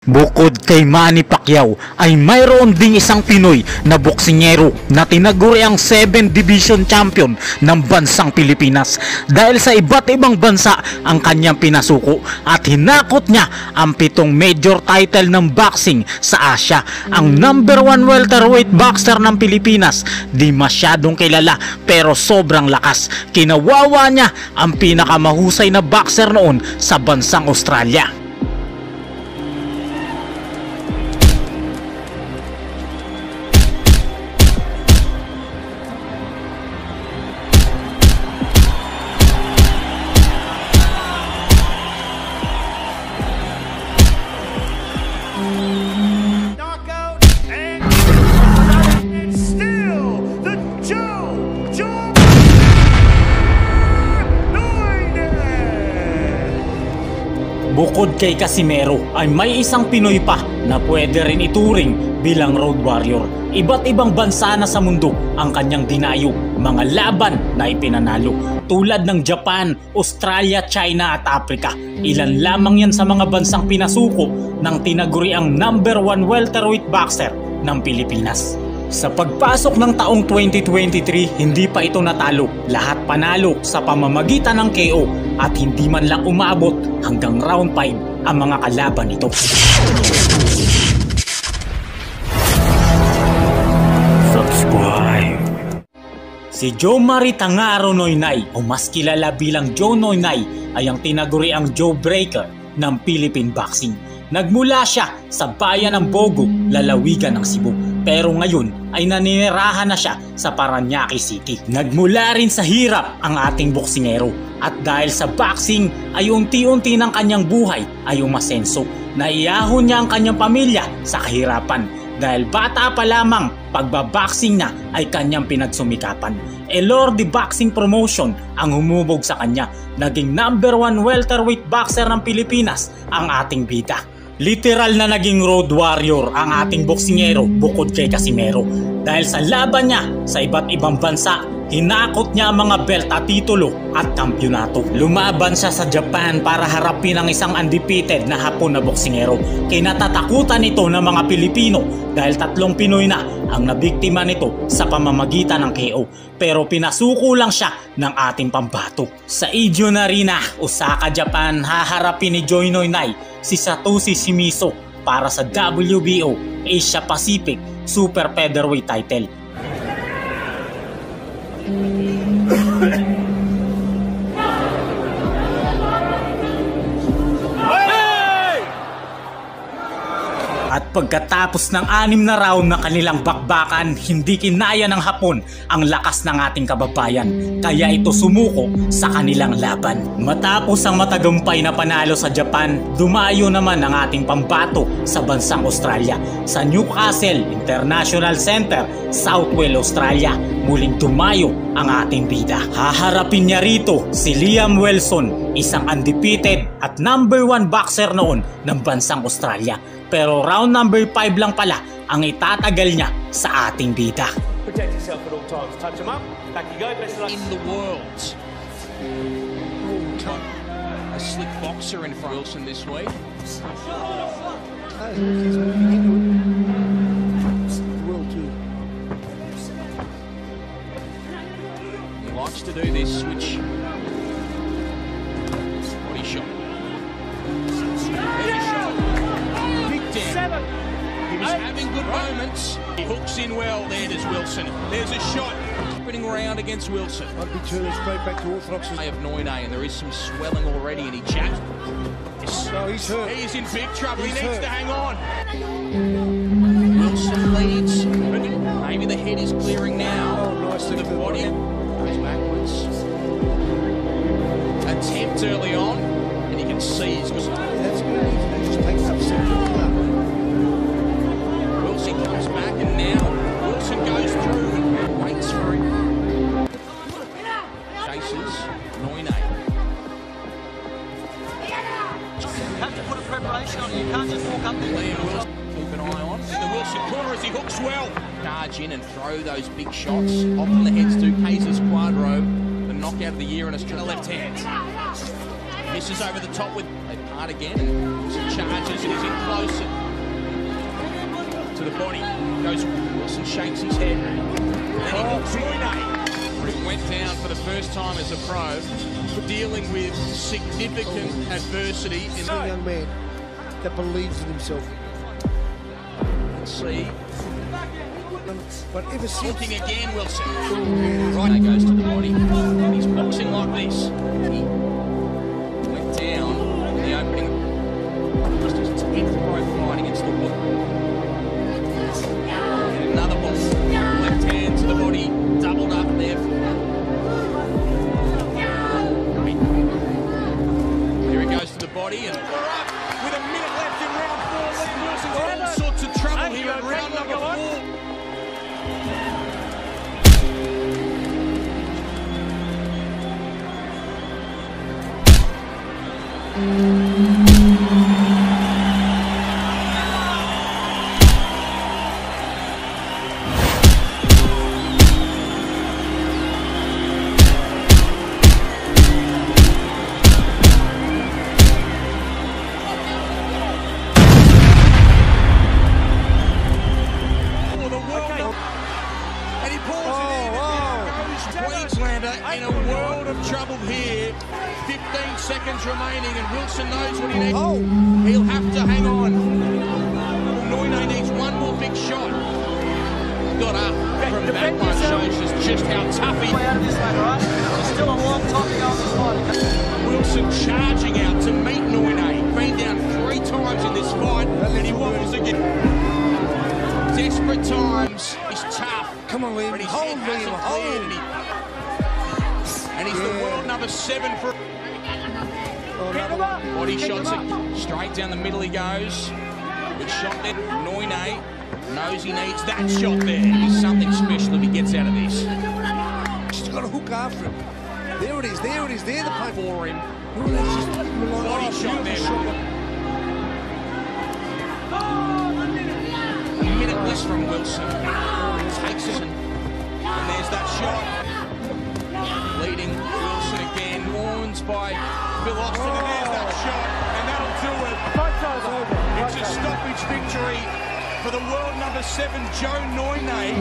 Bukod kay Manny Pacquiao ay mayroon ding isang Pinoy na boksingero na tinaguri ang 7 Division Champion ng bansang Pilipinas dahil sa iba't ibang bansa ang kanyang pinasuko at hinakot niya ang 7 major title ng boxing sa Asia. Ang number 1 welterweight boxer ng Pilipinas, di masyadong kilala pero sobrang lakas. Kinawawa niya ang pinakamahusay na boxer noon sa bansang Australia. Bukod kay Casimero ay may isang Pinoy pa na pwede rin ituring bilang road warrior. Iba't ibang bansa na sa mundo ang kanyang dinayo, mga laban na ipinanalo tulad ng Japan, Australia, China at Africa. Ilan lamang yan sa mga bansang pinasuko ng tinaguriang number 1 welterweight boxer ng Pilipinas. Sa pagpasok ng taong 2023, hindi pa ito natalo. Lahat panalo sa pamamagitan ng KO at hindi man lang umabot hanggang round 5 ang mga kalaban nito. Subscribe. Si Jomari Tangaro Noynay o mas kilala bilang Joe Noynay ay ang tinaguriang Joe Breaker ng Philippine Boxing. Nagmula siya sa bayan ng Bogo, lalawigan ng Cebu. Pero ngayon ay naninirahan na siya sa Parañaque City. Nagmula rin sa hirap ang ating boksingero. At dahil sa boxing ay unti-unti ng kanyang buhay ay umasenso. Naiyahon niya ang kanyang pamilya sa kahirapan. Dahil bata pa lamang, pagbaboxing na ay kanyang pinagsumikapan. Elorde Boxing Promotion ang humubog sa kanya. Naging number 1 welterweight boxer ng Pilipinas ang ating bida. Literal na naging road warrior ang ating boksingero bukod kay Casimero. Dahil sa laban niya sa iba't ibang bansa, hinakot niya ang mga belt at titulo at kampyonato. Lumaban siya sa Japan para harapin ang isang undefeated na Hapon na boksingero. Kinatatakutan ito ng mga Pilipino dahil 3 Pinoy na ang nabiktima nito sa pamamagitan ng KO. Pero pinasuko lang siya ng ating pambato. Sa Edion Arena, Osaka, Japan, haharapin ni Joe Noynay si Satoshi Shimizu para sa WBO Asia Pacific Super Featherweight title. At pagkatapos ng 6 na round na kanilang bakbakan, hindi kinaya ng Hapon ang lakas ng ating kababayan. Kaya ito sumuko sa kanilang laban. Matapos ang matagumpay na panalo sa Japan, dumayo naman ang ating pambato sa bansang Australia. Sa Newcastle International Center, Southwell, Australia, muling dumayo ang ating bida. Haharapin niya rito si Liam Wilson, isang undefeated at number 1 boxer noon ng bansang Australia. Pero round number 5 lang pala ang itatagal niya sa ating bida. Protect yourself at all times. Touch him up. Back you go. Best of luck. In the world. A slick boxer in front of Wilson this week. He likes to do this switch. Body shot. Heavy shot. He was having good moments. He hooks in well there, does Wilson. There's a shot. Spinning around against Wilson. Might be turning straight back to orthodox. I have Noynay, and there is some swelling already, and he jacked. No, he's hurt. He is in big trouble. He's he needs hurt. to hang on. Wilson leads. Maybe the head is clearing now. Oh, nice. The body goes backwards. Attempt early on, and you can see he's just... That's good. He just takes up second. Wilson comes back, and now Wilson goes through and waits for him. Chases Noynay. You have to put a preparation on it. You can't just walk up there. Liam Wilson, keep an eye on. In the Wilson corner as he hooks well. Charge in and throw those big shots. Often the heads to Cases Quadro, the knockout of the year in Australia. Left hand. Misses over the top with a part again. And Wilson charges and he's in close. body. Goes Wilson, shakes his head. And then he hooks Moyne, who went down for the first time as a pro, dealing with significant adversity. He's a young man that believes in himself. Let's see. But ever since... Looking again, Wilson. Right, goes to the body. And he's boxing like this. He went down in the opening. Just his 10th pro fight against the wall. Another one. Left hand to the body. Doubled up there. Here he goes to the body. And we're up with a minute left in round 4. Lee Wilson's in all sorts of trouble here in round number 4. Queenslander in a world of trouble here. 15 seconds remaining, and Wilson knows what he needs. Oh. He'll have to hang on. Moyne needs one more big shot. Got up from that one, shows us just how tough he is. Out of this one, right? There's still a long time to go in this fight. Wilson charging out to meet Moyne. Been down 3 times in this fight, and he wobbles again. Desperate times. He's tough. Come on, Liam. But his Hold, head hasn't Liam. cleared, Hold. and he's the world number 7 for... Oh, another one. Body shots it straight down the middle he goes. Good shot there. Moyne knows he needs that shot there. He's something special if he gets out of this. She's got a hook after him. There it is, there it is, there the punch. For him. Oh, that's just Body shot there. A minute less from Wilson. Takes it, and there's that shot. Leading Wilson again. Warns by Phil Austin, and there's that shot. And that'll do it. It's a stoppage victory for the world number 7, Joe Moyne.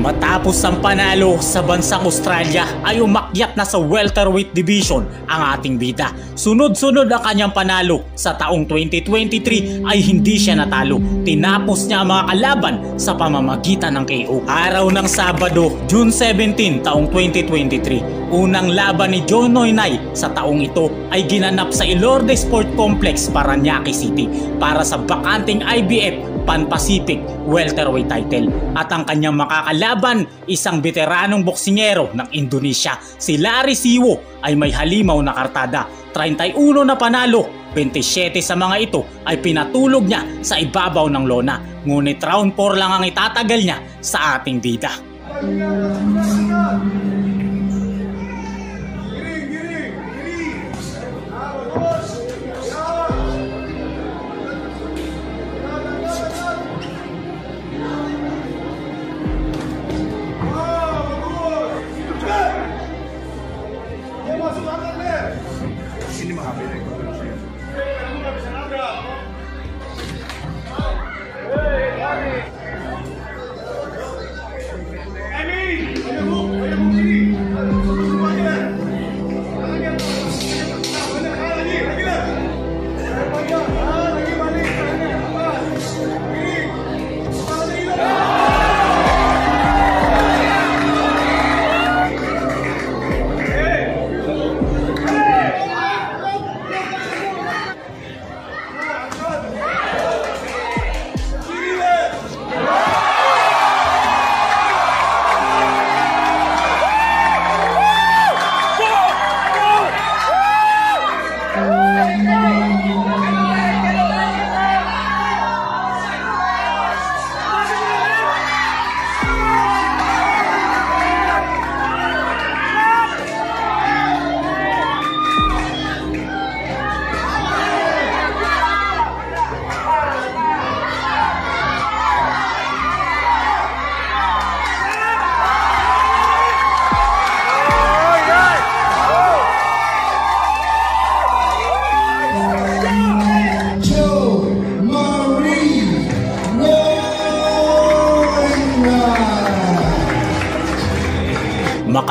Matapos ang panalo sa bansang Australia ay umakyat na sa welterweight division ang ating bida. Sunod-sunod ang kanyang panalo. Sa taong 2023 ay hindi siya natalo. Tinapos niya ang mga kalaban sa pamamagitan ng KO. Araw ng Sabado, June 17, taong 2023, unang laban ni Joe Moyne sa taong ito ay ginanap sa Ilorde Sport Complex, Parañaque City para sa bakanting IBF Pan-Pacific welterweight title. At ang kanyang makakalaban, isang veteranong boksingero ng Indonesia, si Larry Siwo, ay may halimaw na kartada. 31 na panalo, 27 sa mga ito ay pinatulog niya sa ibabaw ng lona. Ngunit round 4 lang ang itatagal niya sa ating bida.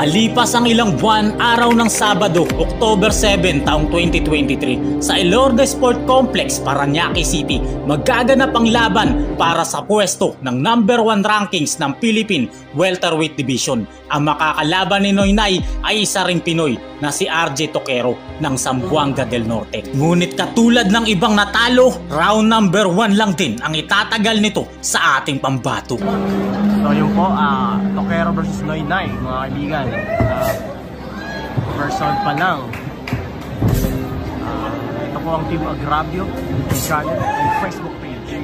Makalipas ang ilang buwan, araw ng Sabado, October 7, taong 2023, sa Elorde Sport Complex, Parañaque City, magaganap ang laban para sa pwesto ng number 1 rankings ng Philippine Welterweight Division. Ang makakalaban ni Noynoy ay isa ring Pinoy na si RJ Toquero ng Zamboanga del Norte. Ngunit katulad ng ibang natalo, round number 1 lang din ang itatagal nito sa ating pambato. So yun po, Toquero versus Noynoy, mga kaibigan. First round pa lang. Ito po ang Team Agravio, YouTube channel and Facebook page.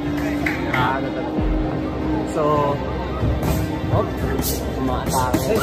So, mga atake.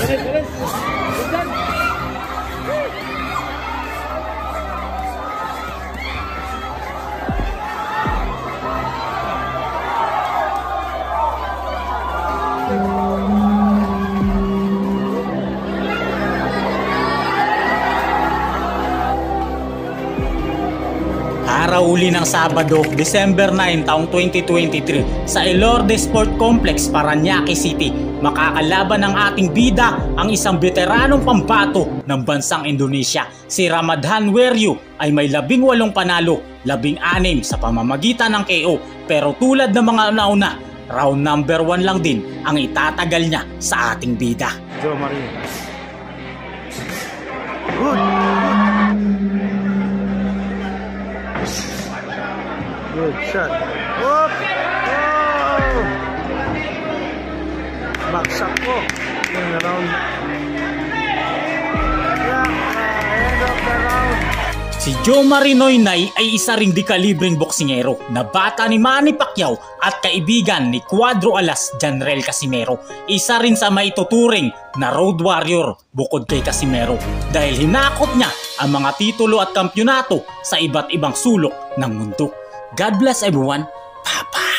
Araw uli ng Sabado, December 9, taong 2023, sa Elorde Sport Complex, Parañaque City, makakalaban ng ating bida ang isang veteranong pambato ng bansang Indonesia. Si Ramadhan Weryu ay may 18 panalo, 16 sa pamamagitan ng KO, pero tulad ng mga nauna, round number 1 lang din ang itatagal niya sa ating bida. Joe Marie. Good. Good shot. Whoop! Oh! Baksak po. Yung round. End of the round. Si Joe Marie Noynoy ay isa ring di-kalibreng boksingero na bata ni Manny Pacquiao at kaibigan ni Cuadro Alas Janrel Casimero. Isa rin sa maituturing na road warrior bukod kay Casimero dahil hinakot niya ang mga titulo at kampyonato sa iba't ibang sulok ng mundo. God bless everyone. Bye-bye.